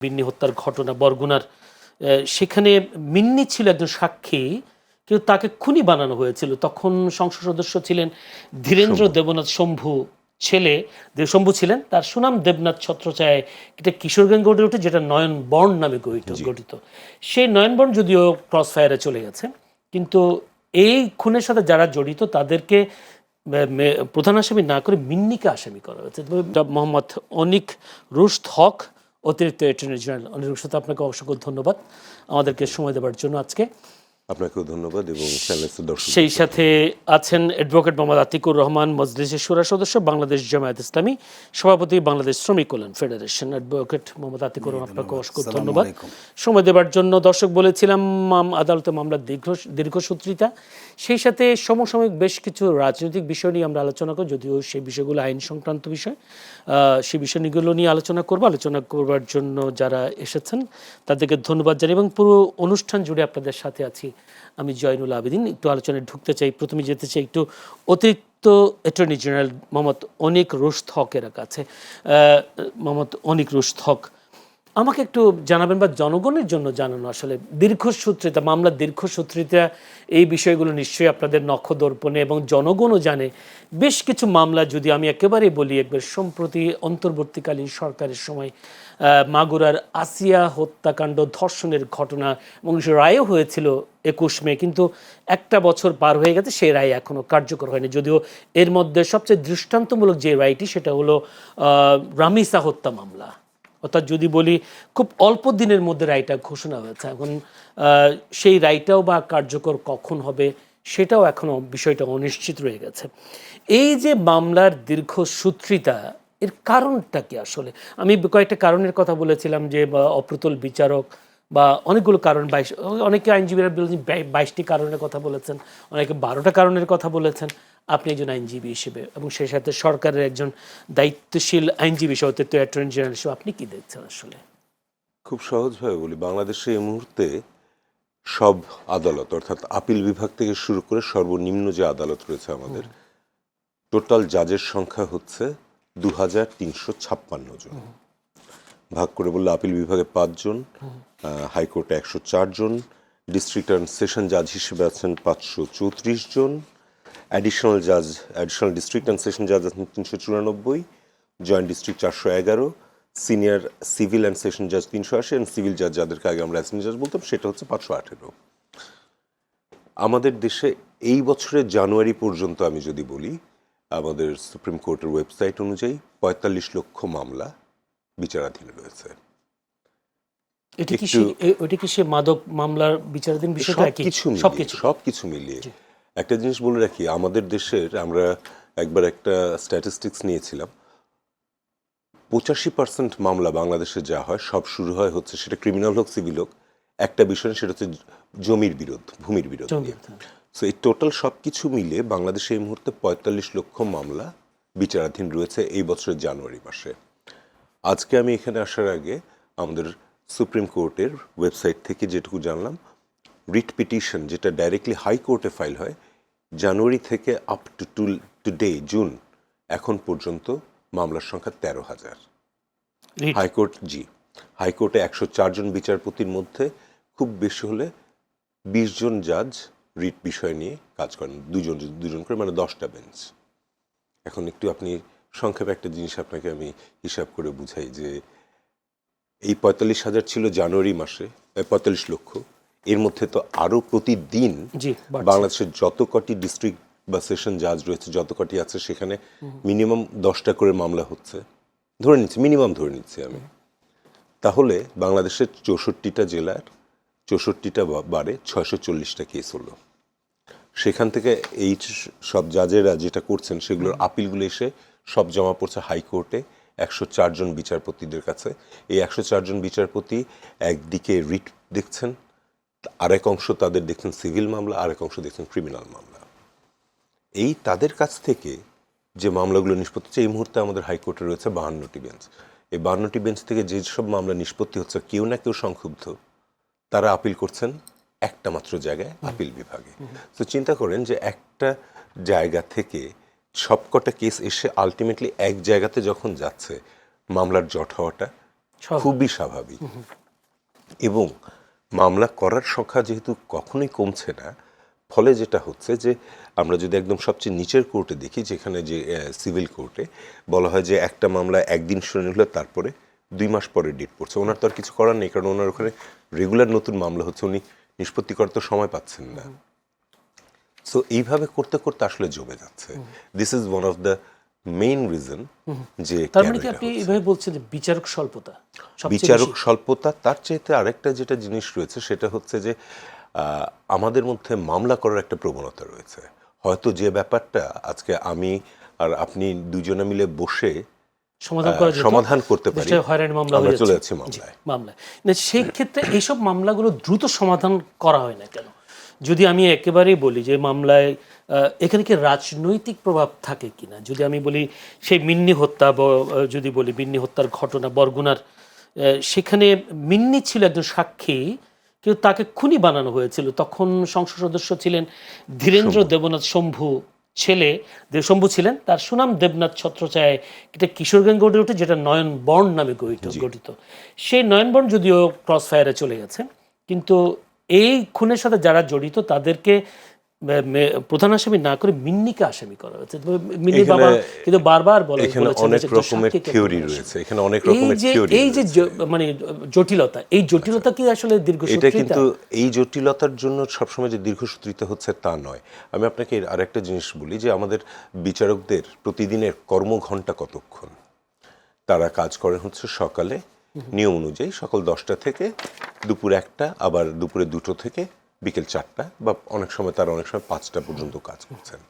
বিন্নি হত্যার ঘটনা বরগুনার সেখানে মিন্নি ছিল একজন সাক্ষী, কিন্তু তাকে খুনি বানানো হয়েছিল। তখন সংসদ সদস্য ছিলেন ধীরেন্দ্র দেবনাথ শম্ভু ছেলে, শম্ভু ছিলেন। তার সুনাম দেবনাথ ছত্রছায়ায় এটা কিশোরগঞ্জ গড়ে ওঠে, যেটা নয়নবর্ণ নামে গঠিত। সেই নয়নবর্ণ যদিও ক্রস ফায়ারে চলে গেছে, কিন্তু এই খুনের সাথে যারা জড়িত তাদেরকে প্রধান আসামি না করে মিন্নিকে আসামি করা হয়েছে। মোহাম্মদ অনিক রুশদ হক, অতিরিক্ত অ্যাটর্নি জেনারেল। অনিক রুশদ, আপনাকে অসংখ্য ধন্যবাদ আমাদেরকে সময় দেওয়ার জন্য আজকে। আপনাকেও ধন্যবাদ এবং সেই সাথে আছেন অ্যাডভোকেট মোহাম্মদ আতিকুর রহমান, মজলিসের শুরা সদস্য, বাংলাদেশ জামায়াত ইসলামী সভাপতি, বাংলাদেশ শ্রমিক কল্যাণ ফেডারেশন। অ্যাডভোকেট মোহাম্মদ আতিকুর রহমান, আপনাকে অসংখ্য ধন্যবাদ সময় দেওয়ার জন্য। দর্শক, বলেছিলাম আদালতে মামলার দীর্ঘসূত্রিতা, সেই সাথে সমসাময়িক বেশ কিছু রাজনৈতিক বিষয় নিয়ে আমরা আলোচনা করব, যদিও সেই বিষয়গুলো আইন সংক্রান্ত বিষয়। সেই বিষয়গুলো নিয়ে আলোচনা করবার জন্য যারা এসেছেন তাদেরকে ধন্যবাদ জানাই, এবং পুরো অনুষ্ঠান জুড়ে আপনাদের সাথে আছি আমি জয়নুল আবেদিন। একটু আলোচনায় ঢুকতে চাই, প্রথমে যেতে চাই একটু অতিরিক্ত অ্যাটর্নি জেনারেল মোহাম্মদ অনিক রুশদ হকের কাছে। মোহাম্মদ অনিক রুশদ হক, আমাকে একটু জানাবেন বা জনগণের জন্য জানানো, আসলে দীর্ঘসূত্রিতা, মামলার দীর্ঘসূত্রিতা, এই বিষয়গুলো নিশ্চয়ই আপনাদের নখদর্পণে, এবং জনগণও জানে। বেশ কিছু মামলা যদি আমি একেবারেই বলি, একবার সম্প্রতি অন্তর্বর্তীকালীন সরকারের সময় মাগুরার আসিয়া হত্যাকাণ্ড, ধর্ষণের ঘটনা, এবং রায়ও হয়েছিল 21 মে, কিন্তু একটা বছর পার হয়ে গেছে, সেই রায় এখনও কার্যকর হয়নি। যদিও এর মধ্যে সবচেয়ে দৃষ্টান্তমূলক যে রায়টি, সেটা হলো রামিসা হত্যা মামলা। অর্থাৎ যদি বলি খুব অল্প দিনের মধ্যে রায়টা ঘোষণা হয়েছে। এখন সেই রায়টাও বা কার্যকর কখন হবে সেটাও এখনও বিষয়টা অনিশ্চিত রয়ে গেছে। এই যে মামলার দীর্ঘসূত্রিতা, এর কারণটা কি আসলে? আমি কয়েকটা কারণের কথা বলেছিলাম, যে অপ্রতুল বিচারক বা অনেকগুলো কারণ, অনেকে আইনজীবীরা 22টি কারণের কথা বলেছেন, অনেকে 12টা কারণের কথা বলেছেন। আপনি একজন আইনজীবী হিসেবে এবং সেই সাথে সরকারের একজন দায়িত্বশীল আইনজীবী হিসেবে, অতিরিক্ত অ্যাটর্নি জেনারেল হিসেবে আপনি কি দেখছেন আসলে? খুব সহজভাবে বলি, বাংলাদেশে এই মুহূর্তে সব আদালত, অর্থাৎ আপিল বিভাগ থেকে শুরু করে সর্বনিম্ন যে আদালত রয়েছে আমাদের, টোটাল জাজের সংখ্যা হচ্ছে 2356 জন। ভাগ করে বললে আপিল বিভাগে 5 জন, হাইকোর্টে 104 জন, ডিস্ট্রিক্ট অ্যান্ড সেশন জাজ হিসেবে আছেন 534 জন, অ্যাডিশনাল ডিস্ট্রিক্ট অ্যান্ড সেশন জাজ আছেন 394, joint district 411, senior civil and session জাজ 380, এবং সিভিল জাজ, যাদেরকে আগে আমরা অ্যাসিস্ট্যান্ট জাজ বলতাম, সেটা হচ্ছে 518। আমাদের দেশে এই বছরের জানুয়ারি পর্যন্ত আমি যদি বলি, আমাদের সুপ্রিম কোর্টের ওয়েবসাইট অনুযায়ী 45 লক্ষ মামলা বিচারাধীন রয়েছে। এটা কি সে মাদক মামলার বিচারাধীন বিষয়টা? সবকিছু মিলিয়ে একটা জিনিস বলে রাখি, আমাদের দেশের, আমরা একবার একটা স্ট্যাটিস্টিক্স নিয়েছিলাম, 85% মামলা বাংলাদেশে যা হয় সব শুরু হয় হচ্ছে, সেটা ক্রিমিনাল হোক সিভিল হোক, একটা বিষয়, সেটা হচ্ছে ভূমির বিরোধ। সো এই টোটাল সব কিছু মিলে বাংলাদেশে এই মুহূর্তে 45 লক্ষ মামলা বিচারাধীন রয়েছে এই বছরের জানুয়ারি মাসে। আজকে আমি এখানে আসার আগে আমাদের সুপ্রিম কোর্টের ওয়েবসাইট থেকে যেটুকু জানলাম, রিট পিটিশন যেটা ডাইরেক্টলি হাইকোর্টে ফাইল হয়, জানুয়ারি থেকে আপ টু টুডে জুন এখন পর্যন্ত মামলার সংখ্যা 13,000। হাইকোর্টে 104 জন বিচারপতির মধ্যে খুব বেশি হলে 20 জন জাজ রিট বিষয় নিয়ে কাজ করেন, দুজন করে, মানে 10টা বেঞ্চ। এখন একটু আপনি সংক্ষেপে একটা জিনিস আপনাকে আমি হিসাব করে বুঝাই, যে এই 45,000 ছিল জানুয়ারি মাসে, 45 লক্ষ, এর মধ্যে তো আরও প্রতিদিন বাংলাদেশের যত কটি ডিস্ট্রিক্ট বা সেশন জাজ রয়েছে, যত কটি আছে, সেখানে মিনিমাম 10টা করে মামলা হচ্ছে, মিনিমাম ধরে নিচ্ছি আমি। তাহলে বাংলাদেশের 64টা জেলার 64টা বারে 640টা কেস হলো। সেখান থেকে এই সব জাজেরা যেটা করছেন, সেগুলোর আপিলগুলো এসে সব জমা পড়ছে হাইকোর্টে 104 জন বিচারপতিদের কাছে। এই 104 জন বিচারপতি একদিকে রিট দেখছেন, আরেক অংশ তাদের দেখছেন সিভিল মামলা, আরেক অংশ দেখছেন ক্রিমিনাল মামলা। এই তাদের কাছ থেকে যে মামলাগুলো নিষ্পত্তি হচ্ছে, এই মুহূর্তে আমাদের হাইকোর্টে রয়েছে 52টি বেঞ্চ। এই 52টি বেঞ্চ থেকে যেসব মামলা নিষ্পত্তি হচ্ছে, কেউ না কেউ সংক্ষুব্ধ, তারা আপিল করছেন একটা মাত্র জায়গায়, আপিল বিভাগে। তো চিন্তা করেন যে একটা জায়গা থেকে সবকটা কেস এসে আলটিমেটলি এক জায়গাতে যখন যাচ্ছে, মামলার জট হওয়াটা খুবই স্বাভাবিক। এবং মামলা করার সংখ্যা যেহেতু কখনোই কমছে না, ফলে যেটা হচ্ছে যে আমরা যদি একদম সবচেয়ে নিচের কোর্টে দেখি, যেখানে যে সিভিল কোর্টে বলা হয় যে একটা মামলা একদিন শুনানি হলে তারপরে 2 মাস পরে ডেট পড়ছে, ওনার তো আর কিছু করার নেই, কারণ ওনার ওখানে রেগুলার নতুন মামলা হচ্ছে, উনি নিষ্পত্তি করার তো সময় পাচ্ছেন না। সো এইভাবে করতে করতে আসলে জমে যাচ্ছে। This is one of the main reason যে তার মানে কি আপনি এভাবে বলছেন যে বিচারক স্বল্পতা, বিচারক স্বল্পতা। তার চাইতে আরেকটা যেটা জিনিস রয়েছে সেটা হচ্ছে যে আমাদের মধ্যে মামলা করার একটা প্রবণতা রয়েছে। হয়তো যে ব্যাপারটা আজকে আমি আর আপনি দুজনে মিলে বসে সমাধান করতে পারি, হয়রানি মামলা আমরা হয়ে চলে যাচ্ছে যাচ্ছি মামলায়। না সেই ক্ষেত্রে এইসব মামলাগুলো দ্রুত সমাধান করা হয় না কেন? যদি আমি একেবারেই বলি যে মামলায় এখানে কি রাজনৈতিক প্রভাব থাকে কিনা, যদি আমি বলি সেই মিন্নি হত্যা, যদি বলি মিন্নি হত্যার ঘটনা বরগুনার, সেখানে মিন্নি ছিল একজন সাক্ষী, কিন্তু তাকে খুনি বানানো হয়েছিল। তখন সংসদ সদস্য ছিলেন ধীরেন্দ্র দেবনাথ শম্ভু ছেলে, শম্ভু ছিলেন, তার সুনাম দেবনাথ ছত্রছায়ায় এটা কিশোরগঞ্জ গড়ে ওঠে, যেটা নয়নবর্ণ নামে গঠিত। সেই নয়নবর্ণ যদিও ক্রস ফায়ারে চলে গেছে, কিন্তু এই খুনের সাথে যারা জড়িত তাদেরকে প্রধান আসামি না করে মিন্নিকে আসামি করা হয়েছে। মিন্নি বাবা কিন্তু বারবার এখানে অনেক রকমের থিওরি রয়েছে, এখানে অনেক রকমের থিওরি, এই যে মানে জটিলতা, এই জটিলতা কি আসলে দীর্ঘসূত্রিতা? এটা কিন্তু এই জটিলতার জন্য সবসময় যে দীর্ঘসূত্রিত হচ্ছে তা নয়। আমি আপনাকে আরেকটা জিনিস বলি যে আমাদের বিচারকদের প্রতিদিনের কর্মঘণ্টা কতক্ষণ? তারা কাজ করেন হচ্ছে সকালে নিয়ম অনুযায়ী সকাল 10টা থেকে দুপুর 1টা, আবার দুপুরে 2টো থেকে বিকেল 4টা, বা অনেক সময় 5টা পর্যন্ত কাজ করছেন।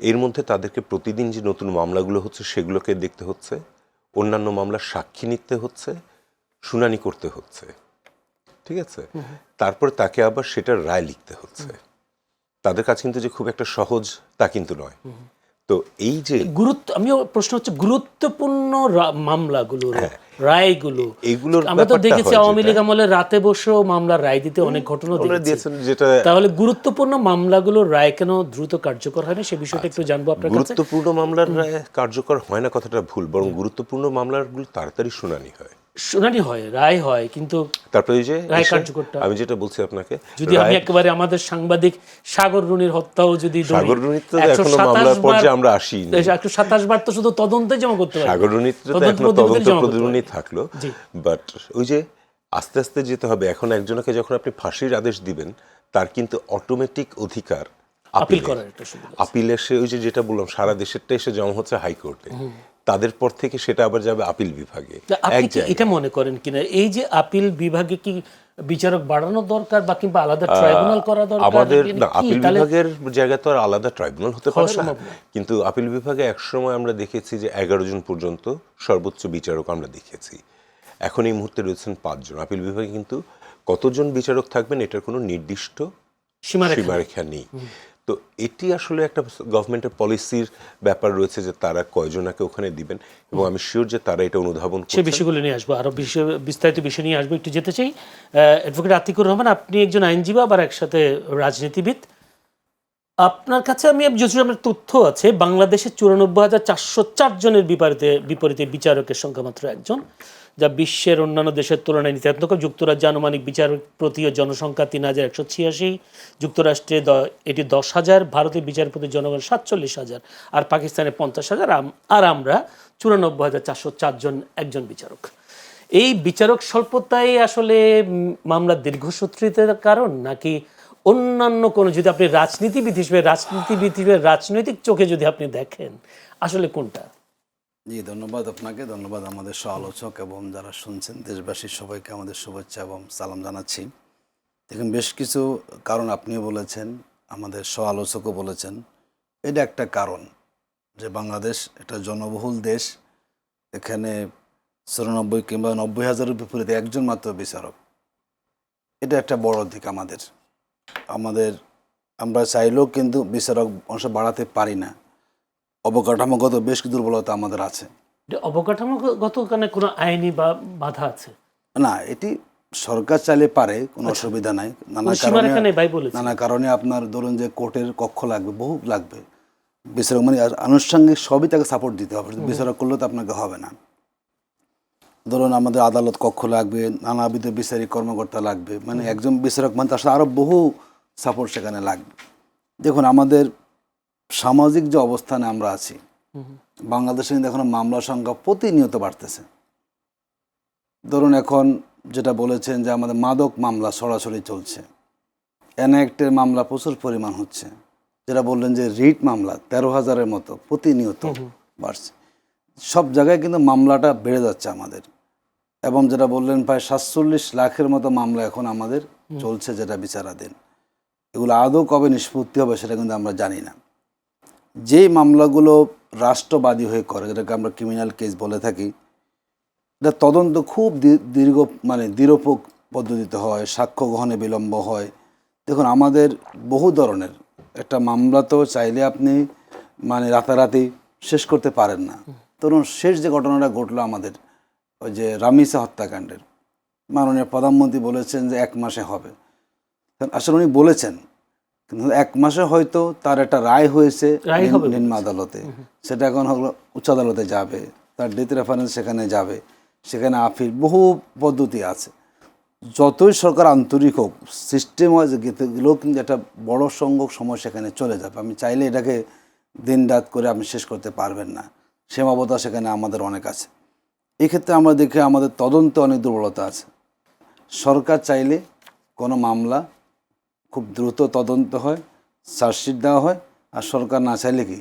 এর মধ্যে তাদেরকে প্রতিদিন যে নতুন মামলাগুলো হচ্ছে সেগুলোকে দেখতে হচ্ছে, অন্যান্য মামলার সাক্ষী নিতে হচ্ছে, শুনানি করতে হচ্ছে, ঠিক আছে? তারপরে তাকে আবার সেটার রায় লিখতে হচ্ছে। তাদের কাছে কিন্তু যে খুব একটা সহজ তা কিন্তু নয়। তো এই যে আমিও প্রশ্ন হচ্ছে গুরুত্বপূর্ণ মামলাগুলো, রায়গুলো, এইগুলোর আমরা তো দেখেছি আওয়ামী লীগ আমলে রাতে বসেও মামলার রায় দিতে অনেক ঘটনা দেখেছি। তাহলে গুরুত্বপূর্ণ মামলাগুলোর রায় কেন দ্রুত কার্যকর হয় না, সে বিষয়টা একটু জানবো আপনার কাছে। গুরুত্বপূর্ণ মামলার রায় কার্যকর হয় না কথাটা ভুল, বরং গুরুত্বপূর্ণ মামলাগুলো তাড়াতাড়ি শুনানি হয়, রায় হয়, কিন্তু তারপরে যে রায় কার্যকরটা, আমি যেটা বলছি আপনাকে, যদি আমি একেবারে আমাদের সাংবাদিক সাগর রুনির হত্যাও যদি সাগর রুনিতে এখনো মামলার পর্যায়ে আমরা আসি, 127 বার তো শুধু তদন্তে জমা করতে পারি, সাগর রুনিতে তো এখনো তদন্ত প্রতিবেদনই থাকলো, বাট ওই যে আস্তে আস্তে যেতে হবে। এখন একজনকে যখন আপনি ফাঁসির আদেশ দিবেন, তার কিন্তু অটোমেটিক অধিকার আপিল করার একটা সুযোগ আছে। আপিল এসে ওই যে যেটা বললাম সারা দেশেরটা এসে জমা হচ্ছে হাইকোর্টে, তাদের পর থেকে সেটা আবার যাবে আপিল বিভাগে। আপনি কি এটা মনে করেন কিনা এই যে আপিল বিভাগে কি বিচারক বাড়ানো দরকার, বা কিংবা আলাদা ট্রাইব্যুনাল করা দরকার? আমাদের না, আপিল বিভাগের জায়গায় তো আর আলাদা ট্রাইব্যুনাল হতে পারে না, কিন্তু আপিল বিভাগে একসময় আমরা দেখেছি যে 11 জন পর্যন্ত সর্বোচ্চ বিচারক আমরা দেখেছি। এখন এই মুহূর্তে রয়েছেন 5 জন। আপিল বিভাগে কিন্তু কতজন বিচারক থাকবেন এটার কোনো নির্দিষ্ট সীমারেখা নেই। তো এটি আসলে একটা গভর্নমেন্টের পলিসির ব্যাপার রয়েছে যে তারা কয়জনাকে ওখানে দিবেন, এবং আমি শিওর যে তারা এটা অনুধাবন করছে। সেই বিষয়গুলো নিয়ে আসবো, আরো বিস্তারিত বিষয় নিয়ে আসবো। একটু যেতে চাই অ্যাডভোকেট আতিকুর রহমান, আপনি একজন আইনজীবী আবার একসাথে রাজনীতিবিদ। আপনার কাছে আমি যদিও আমার তথ্য আছে, বাংলাদেশে 94,404 জনের বিপরীতে বিচারকের সংখ্যা মাত্র 1 জন, যা বিশ্বের অন্যান্য দেশের তুলনায় নীতিবাচক। যুক্তরাজ্যে আনুমানিক বিচারক প্রতি জনসংখ্যা 3,186, যুক্তরাষ্ট্রে এটি 10,000, ভারতের বিচারপতি জনগণ 47,000, আর পাকিস্তানে 50,000, আর আমরা 94,404 জন একজন বিচারক। এই বিচারক স্বল্পতাই আসলে মামলার দীর্ঘসূত্রিতার কারণ, নাকি অন্যান্য কোনো, যদি আপনি রাজনীতিবিদ হিসেবে রাজনৈতিক চোখে যদি আপনি দেখেন, আসলে কোনটা? জি, ধন্যবাদ আপনাকে, ধন্যবাদ আমাদের সহ-আলোচক এবং যারা শুনছেন, দেশবাসীর সবাইকে আমাদের শুভেচ্ছা এবং সালাম জানাচ্ছি। দেখুন, বেশ কিছু কারণ আপনিও বলেছেন, আমাদের সহ-আলোচকও বলেছেন। এটা একটা কারণ যে বাংলাদেশ একটা জনবহুল দেশ, এখানে 94 কিংবা 90,000-এর বিপরীতে একজন মাত্র বিচারক। এটা একটা বড় দিক আমরা চাইলেও কিন্তু বিচারক অংশ বাড়াতে পারি না। অবকাঠামোগত বেশ কিছু দুর্বলতা আমাদের আছে। অবকাঠামোগত কারণে কোনো আইনি বা বাধা আছে না, এটি সরকার চাইলে পারে, কোনো অসুবিধা নাই। নানা কারণে আপনার ধরুন যে কোর্টের কক্ষ লাগবে, বহু লাগবে, বিচারক মানে আনুষ্ঠাঙ্গিক সবই তাকে সাপোর্ট দিতে হবে, বিচারক করলে তো আপনাকে হবে না। ধরুন আমাদের আদালত কক্ষ লাগবে, নানাবিধ বিচারিক কর্মকর্তা লাগবে, মানে একজন বিচারক মানে তার সাথে আরও বহু সাপোর্ট সেখানে লাগবে। দেখুন আমাদের সামাজিক যে অবস্থানে আমরা আছি, বাংলাদেশে কিন্তু এখন মামলার সংখ্যা প্রতিনিয়ত বাড়তেছে। ধরুন এখন যেটা বলেছেন যে আমাদের মাদক মামলা সরাসরি চলছে, এনআইএক্টের মামলা প্রচুর পরিমাণ হচ্ছে, যেটা বললেন যে রিট মামলা 13,000-এর মতো প্রতিনিয়ত বাড়ছে। সব জায়গায় কিন্তু মামলাটা বেড়ে যাচ্ছে আমাদের, এবং যেটা বললেন প্রায় 47 লাখের মতো মামলা এখন আমাদের চলছে যেটা বিচারাধীন। এগুলো আদৌ কবে নিষ্পত্তি হবে সেটা কিন্তু আমরা জানি না। যেই মামলাগুলো রাষ্ট্রবাদী হয়ে করে, যেটাকে আমরা ক্রিমিনাল কেস বলে থাকি, এটা তদন্ত খুব দীর্ঘ মানে দৃঢ় পদ্ধতিতে হয়, সাক্ষ্য গ্রহণে বিলম্ব হয়। দেখুন আমাদের বহু ধরনের একটা মামলা তো চাইলে আপনি মানে রাতারাতি শেষ করতে পারেন না। ধরুন শেষ যে ঘটনাটা ঘটলো আমাদের ওই যে রামিসা হত্যাকাণ্ডের, মাননীয় প্রধানমন্ত্রী বলেছেন যে 1 মাসে হবে। আসলে উনি বলেছেন, কিন্তু 1 মাসে হয়তো তার একটা রায় হয়েছে নিম্ন আদালতে, সেটা এখন হলো উচ্চ আদালতে যাবে, তার ডেথ রেফারেন্স সেখানে যাবে, সেখানে আপিল, বহু পদ্ধতি আছে। যতই সরকার আন্তরিক হোক, সিস্টেম হয় যে গেলেও কিন্তু একটা বড় সংখ্যক সময় সেখানে চলে যাবে। আমি চাইলে এটাকে দিন রাত করে আপনি শেষ করতে পারবেন না, সীমাবদ্ধতা সেখানে আমাদের অনেক আছে। এক্ষেত্রে আমরা দেখি আমাদের তদন্তে অনেক দুর্বলতা আছে। সরকার চাইলে কোনো মামলা খুব দ্রুত তদন্ত হয়, চার্জশিট দেওয়া হয়, আর সরকার না চাইলে কি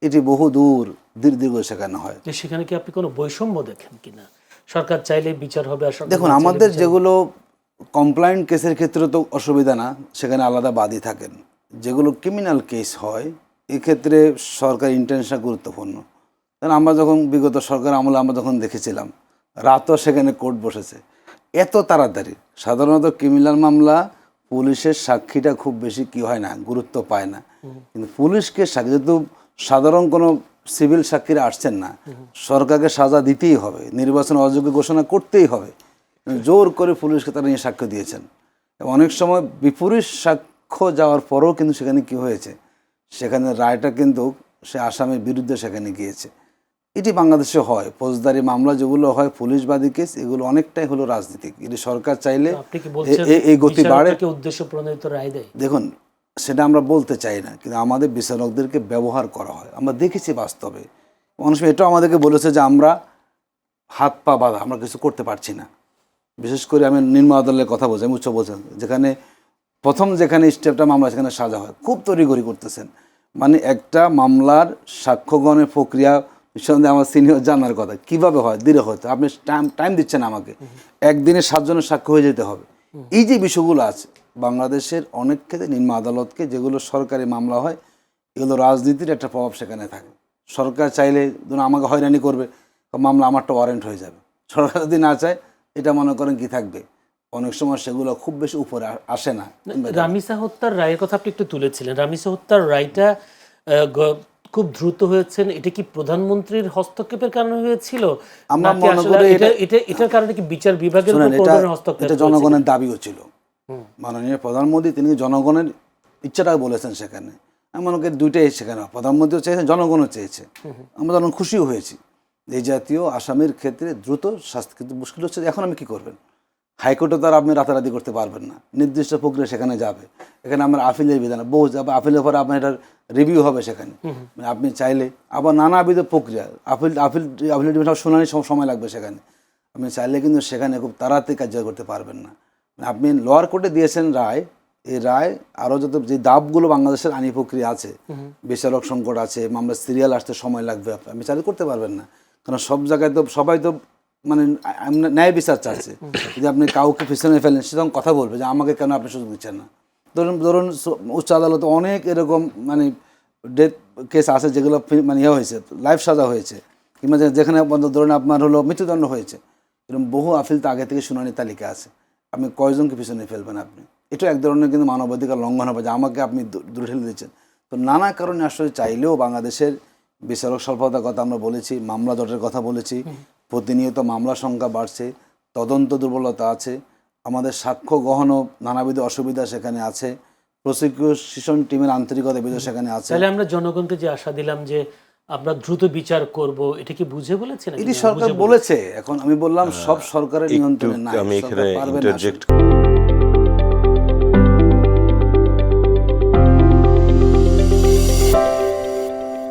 এটি বহু দূর দীর্ঘ সেখানে হয়। সেখানে কি আপনি কোনো বৈষম্য দেখেন কিনা? সরকার চাইলে বিচার হবে, আর দেখুন আমাদের যেগুলো কমপ্লায়েন্ট কেসের ক্ষেত্রে তো অসুবিধা না, সেখানে আলাদা বাদী থাকেন। যেগুলো ক্রিমিনাল কেস হয় এক্ষেত্রে সরকার ইন্টেনশন গুরুত্বপূর্ণ। কারণ আমরা যখন বিগত সরকার আমলে আমরা যখন দেখেছিলাম রাতও সেখানে কোর্ট বসেছে, এত তাড়াতাড়ি। সাধারণত ক্রিমিনাল মামলা পুলিশের সাক্ষীটা খুব বেশি কি হয় না, গুরুত্ব পায় না, কিন্তু পুলিশকে সাক্ষী, যেহেতু সাধারণ কোনো সিভিল সাক্ষীরা আসছেন না, সরকারকে সাজা দিতেই হবে, নির্বাচন অযোগ্য ঘোষণা করতেই হবে, জোর করে পুলিশকে তারা নিয়ে সাক্ষ্য দিয়েছেন। এবং অনেক সময় বিপরীত সাক্ষ্য যাওয়ার পরেও কিন্তু সেখানে কি হয়েছে, সেখানে রায়টা কিন্তু সে আসামির বিরুদ্ধে সেখানে গিয়েছে। এটি বাংলাদেশে হয়। ফৌজদারি মামলা যেগুলো হয় পুলিশবাদী কেস, এগুলো অনেকটাই হলো রাজনীতিক। এটি সরকার চাইলে এই গতি বাড়ে, উদ্দেশ্য প্রণোদিত রায় দেয়। দেখুন সেটা আমরা বলতে চাই না, কিন্তু আমাদের বিচারকদেরকে ব্যবহার করা হয়, আমরা দেখেছি বাস্তবে। মানুষ এটাও আমাদেরকে বলেছে যে আমরা হাত পা বাঁধা, আমরা কিছু করতে পারছি না। বিশেষ করে আমি নিম্ন আদালতের কথা বলছি, আমি উচ্চ বলছেন, যেখানে প্রথম যেখানে স্টেপটা মামলা সেখানে সাজা হয়, খুব তড়িঘড়ি করতেছেন। মানে একটা মামলার সাক্ষ্যগ্রহণের প্রক্রিয়া নিঃসন্দেহে আমার সিনিয়র জানার কথা, কীভাবে হয়, দৃঢ় হতে আপনি টাইম দিচ্ছেন আমাকে, একদিনে 7 জনের সাক্ষ্য হয়ে যেতে হবে। এই যে বিষয়গুলো আছে বাংলাদেশের অনেক ক্ষেত্রে নিম্ন আদালতকে যেগুলো সরকারি মামলা হয়, এগুলো রাজনীতির একটা প্রভাব সেখানে থাকে। সরকার চাইলে ধরুন আমাকে হয়রানি করবে, মামলা আমারটা ওয়ারেন্ট হয়ে যাবে। সরকার যদি না চায়, এটা মনে করেন কি থাকবে, অনেক সময় সেগুলো খুব বেশি উপরে আসে না। রামিসা হত্যার রায়ের কথা আপনি একটু তুলেছিলেন, রামিসা হত্যার রায়টা খুব দ্রুত হয়েছেন, এটা কি প্রধানমন্ত্রীর হস্তক্ষেপের কারণে হয়েছিল? আমরা মনে করি এটার কারণে কি বিচার বিভাগের হস্তক্ষেপ? এটা জনগণের দাবিও ছিল। মাননীয় প্রধানমন্ত্রী তিনি জনগণের ইচ্ছাটা বলেছেন সেখানে। আমি মনে করি দুইটাই সেখানে, প্রধানমন্ত্রীও চেয়েছেন, জনগণও চেয়েছে। আমরা জনগণ খুশিও হয়েছি এই জাতীয় আসামির ক্ষেত্রে দ্রুত শাস্তি। কিন্তু মুশকিল হচ্ছে এখন আমি কী করবেন, হাইকোর্টে তো আর আপনি রাতারাতি করতে পারবেন না, নির্দিষ্ট প্রক্রিয়া সেখানে যাবে। এখানে আমার আপিলের বিধান বহু যাবে, আপিলের পরে আপনার এটার রিভিউ হবে সেখানে। মানে আপনি চাইলে আবার নানাবিধ প্রক্রিয়া, আপিল শুনানির সময় লাগবে সেখানে। আপনি চাইলে কিন্তু সেখানে খুব তাড়াতাড়ি কার্যকর করতে পারবেন না। মানে আপনি লোয়ার কোর্টে দিয়েছেন রায়, এই রায় আরও যত যে দাবগুলো বাংলাদেশের আইনি প্রক্রিয়া আছে, বিচারক সংকট আছে, মামলা সিরিয়াল আসতে সময় লাগবে, আপনি চাইলে করতে পারবেন না। কারণ সব জায়গায় তো সবাই তো মানে ন্যায় বিচার চাচ্ছে। যদি আপনি কাউকে পিছনে ফেলেন, সেরকম কথা বলবে যে আমাকে কেন আপনি সুযোগ দিচ্ছেন না। ধরুন উচ্চ আদালতে অনেক এরকম মানে ডেথ কেস আছে যেগুলো মানে ইয়ে হয়েছে, লাইফ সাজা হয়েছে, কিংবা যেখানে ধরুন আপনার হলো মৃত্যুদণ্ড হয়েছে, এরকম বহু আপিল তো আগে থেকে শুনানির তালিকা আছে। আপনি কয়জনকে পিছনে ফেলবেন আপনি? এটা এক ধরনের কিন্তু মানবাধিকার লঙ্ঘন হবে যে আমাকে আপনি দূরে ঠেলে দিচ্ছেন। তো নানা কারণে আসলে চাইলেও বাংলাদেশের বিচারক স্বল্পতার কথা আমরা বলেছি, মামলা জটের কথা বলেছি, প্রতিনিয়ত মামলা সংখ্যা বাড়ছে, তদন্ত দুর্বলতা আছে, আমাদের সাক্ষ্য গ্রহণও নানাবিধ অসুবিধা সেখানে আছে, প্রসিকিউশন টিমের আন্তরিকতা বিধ সেখানে আছে। তাহলে আমরা জনগণকে যে আশা দিলাম যে আমরা দ্রুত বিচার করব, এটা কি বুঝে বলেছেন? এটি সরকার বলেছে, এখন আমি বললাম সব সরকারের নিয়ন্ত্রণে নাই, আমি সরকার এখানে পারবে না আসলে। ইন্টারজেক্ট